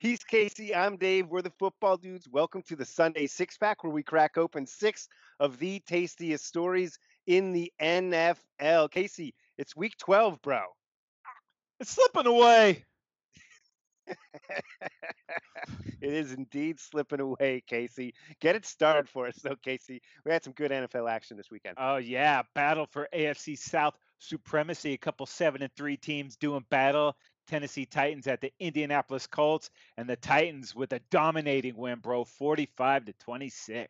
He's Casey. I'm Dave. We're the football dudes. Welcome to the Sunday Six Pack, where we crack open six of the tastiest stories in the NFL. Casey, it's week 12, bro. It's slipping away. It is indeed slipping away, Casey. Get it started for us, though, Casey. We had some good NFL action this weekend. Oh yeah, battle for AFC South supremacy. A couple 7-3 teams doing battle. Tennessee Titans at the Indianapolis Colts, and the Titans with a dominating win, bro, 45-26.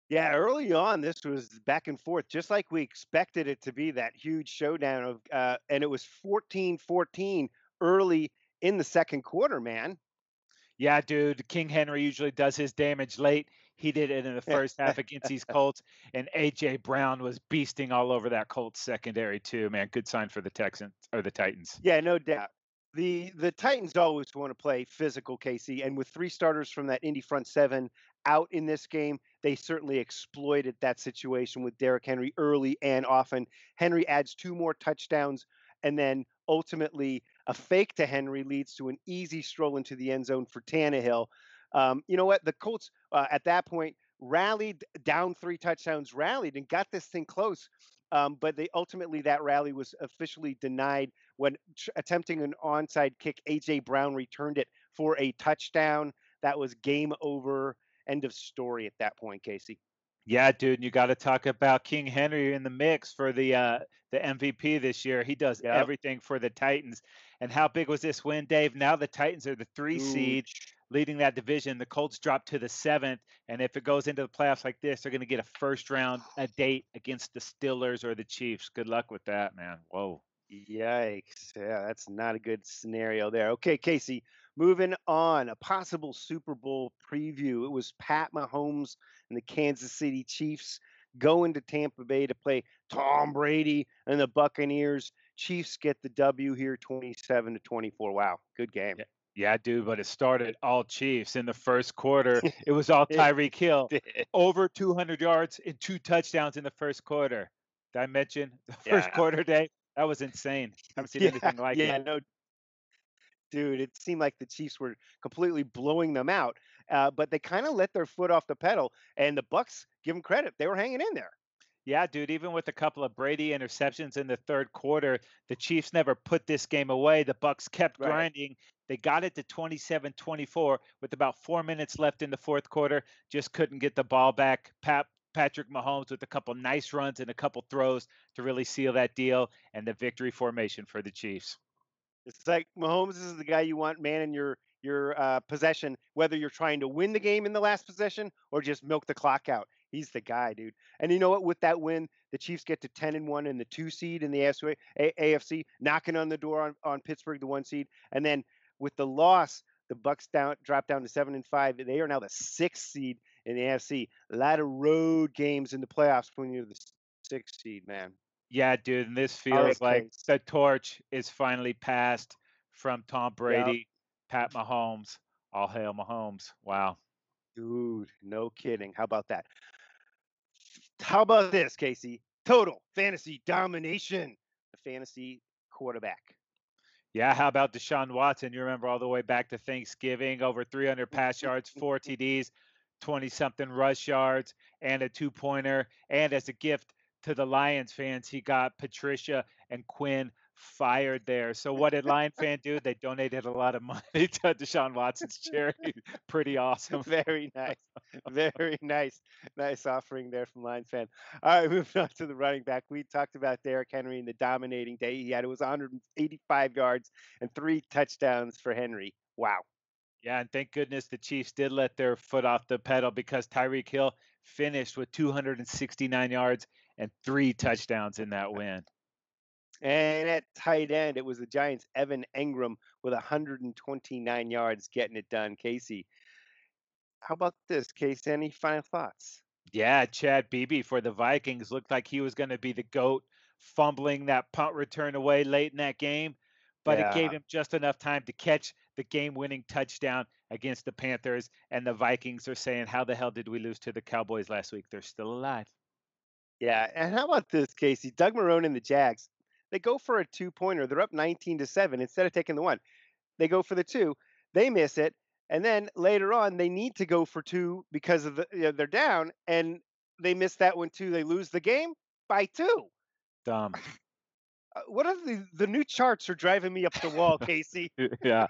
Yeah, early on, this was back and forth, just like we expected it to be that huge showdown and it was 14-14 early in the second quarter, man. Yeah, dude, King Henry usually does his damage late. He did it in the first half against these Colts, and AJ Brown was beasting all over that Colts secondary too, man. Good sign for the Texans or the Titans. Yeah, no doubt. The Titans always want to play physical, Casey, and with three starters from that Indy front seven out in this game, they certainly exploited that situation with Derrick Henry early and often. Henry adds two more touchdowns, and then ultimately a fake to Henry leads to an easy stroll into the end zone for Tannehill. You know what? The Colts at that point rallied down three touchdowns, rallied and got this thing close. But they ultimately that rally was officially denied when attempting an onside kick. AJ Brown returned it for a touchdown. That was game over. End of story at that point, Casey. Yeah, dude, and you got to talk about King Henry in the mix for the MVP this year. He does Yep. everything for the Titans. And how big was this win, Dave? Now the Titans are the 3 seed Huge. leading that division. The Colts drop to the 7th, and if it goes into the playoffs like this, they're going to get a first round a date against the Steelers or the Chiefs. Good luck with that, man. Whoa. Yikes. Yeah, that's not a good scenario there. Okay, Casey, moving on. A possible Super Bowl preview. It was Pat Mahomes and the Kansas City Chiefs going to Tampa Bay to play Tom Brady and the Buccaneers. Chiefs get the W here 27-24. Wow, good game. Yeah, yeah, dude, but it started all Chiefs in the first quarter. It was all It Tyreek Hill, did. over 200 yards and 2 touchdowns in the first quarter. Did I mention the first Yeah. quarter, Day? That was insane. Haven't seen Yeah, anything like it. yeah, no, dude, it seemed like the Chiefs were completely blowing them out, but they kind of let their foot off the pedal, and the Bucks give them credit; they were hanging in there. Yeah, dude, even with a couple of Brady interceptions in the third quarter, the Chiefs never put this game away. The Bucks kept Right. grinding. They got it to 27-24 with about 4 minutes left in the fourth quarter. Just couldn't get the ball back. Patrick Mahomes with a couple nice runs and a couple throws to really seal that deal and the victory formation for the Chiefs. It's like Mahomes is the guy you want man in your possession, whether you're trying to win the game in the last possession or just milk the clock out. He's the guy, dude. And you know what? With that win, the Chiefs get to 10-1 in the 2 seed in the AFC, knocking on the door on Pittsburgh, the 1 seed. And then with the loss, the Bucks drop down to 7-5. They are now the 6th seed in the AFC. A lot of road games in the playoffs when you're the 6th seed, man. Yeah, dude, and this All right, feels like Case. the torch is finally passed from Tom Yep. Brady, Pat Mahomes. All hail Mahomes. Wow. Dude, no kidding. How about that? How about this, Casey? Total fantasy domination. The fantasy quarterback. Yeah, how about Deshaun Watson? You remember all the way back to Thanksgiving, over 300 pass yards, 4 TDs, 20 something rush yards, and a 2 pointer. And as a gift to the Lions fans, he got Patricia and Quinn fired there. So, what did Lion fan do? They donated a lot of money to Deshaun Watson's charity. Pretty awesome. Very nice. Very nice. Nice offering there from Lions fan. All right, moving on to the running back. We talked about Derrick Henry and the dominating day he had. It was 185 yards and 3 touchdowns for Henry. Wow. Yeah, and thank goodness the Chiefs did let their foot off the pedal because Tyreek Hill finished with 269 yards and 3 touchdowns in that win. And at tight end, it was the Giants' Evan Engram with 129 yards getting it done. Casey, how about this, Casey? Any final thoughts? Yeah, Chad Beebe for the Vikings looked like he was going to be the GOAT, fumbling that punt return away late in that game, but it gave Yeah. him just enough time to catch the game winning touchdown against the Panthers. And the Vikings are saying, how the hell did we lose to the Cowboys last week? They're still alive. Yeah, and how about this, Casey? Doug Marrone and the Jags, they go for a two-pointer. They're up 19-7 instead of taking the one. They go for the two. They miss it, and then later on they need to go for two because of they're down, and they miss that one too. They lose the game by two. Dumb. What are the new charts are driving me up the wall, Casey? Yeah.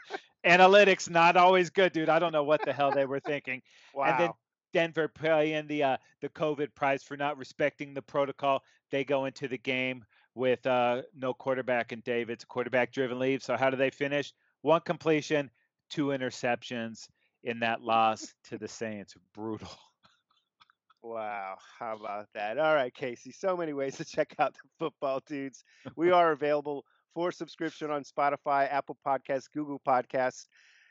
Analytics not always good, dude. I don't know what the hell they were thinking. And then Wow. Denver paying the COVID price for not respecting the protocol. They go into the game with no quarterback and David's quarterback driven lead. So how do they finish? One completion, two interceptions in that loss to the Saints. Brutal. Wow, how about that? All right, Casey. So many ways to check out the football dudes. We are available for subscription on Spotify, Apple Podcasts, Google Podcasts,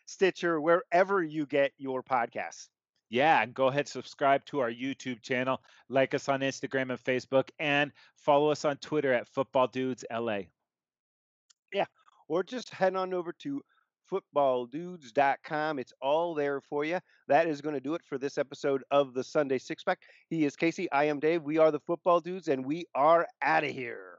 Stitcher, wherever you get your podcasts. Yeah, and go ahead, subscribe to our YouTube channel, like us on Instagram and Facebook, and follow us on Twitter at Football Dudes LA. Yeah. Or just head on over to footballdudes.com. It's all there for you. That is going to do it for this episode of the Sunday Six Pack. He is Casey. I am Dave. We are the Football Dudes, and we are out of here.